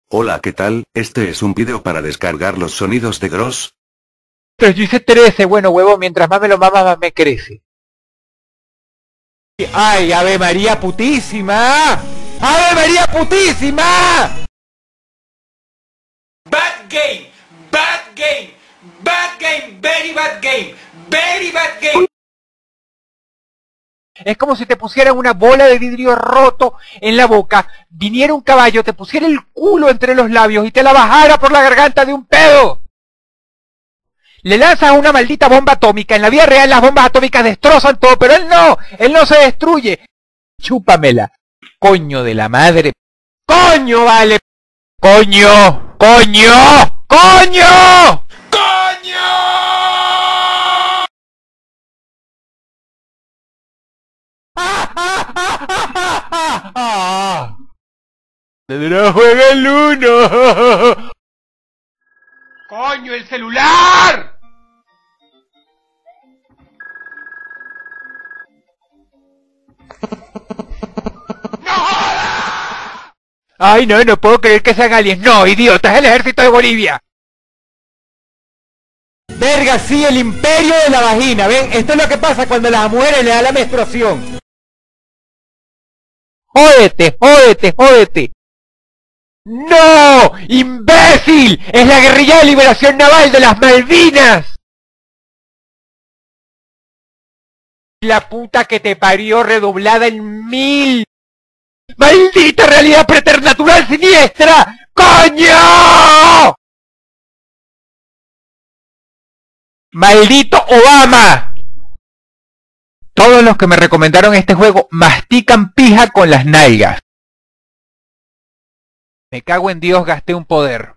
Hola, ¿qué tal? Este es un video para descargar los sonidos de Gross. Pero yo hice 13, bueno, huevo, mientras más me lo mamas, más me crece. ¡Ay, Ave María putísima! ¡Ave María putísima! Bad game, bad game, bad game, very bad game, very bad game. Es como si te pusieran una bola de vidrio roto en la boca, viniera un caballo, te pusiera el culo entre los labios y te la bajara por la garganta de un pedo. Le lanzas una maldita bomba atómica. En la vida real las bombas atómicas destrozan todo, pero él no se destruye. Chúpamela. Coño de la madre. ¡Coño, vale! ¡Coño! ¡Coño! ¡Coño! ¡Coño! ¡No juega el uno! ¡Coño, el celular! ¡No jodas! Ay, no puedo creer que sean aliens. No, idiota, es el ejército de Bolivia. Verga, sí, el imperio de la vagina. ¿Ven? Esto es lo que pasa cuando a las mujeres le da la menstruación. ¡Jódete, jódete, jódete! ¡No! ¡Imbécil! ¡Es la guerrilla de liberación naval de las Malvinas! La puta que te parió redoblada en 1000. ¡Maldita realidad preternatural siniestra! ¡Coño! ¡Maldito Obama! Todos los que me recomendaron este juego mastican pija con las nalgas. Me cago en Dios, gasté un poder.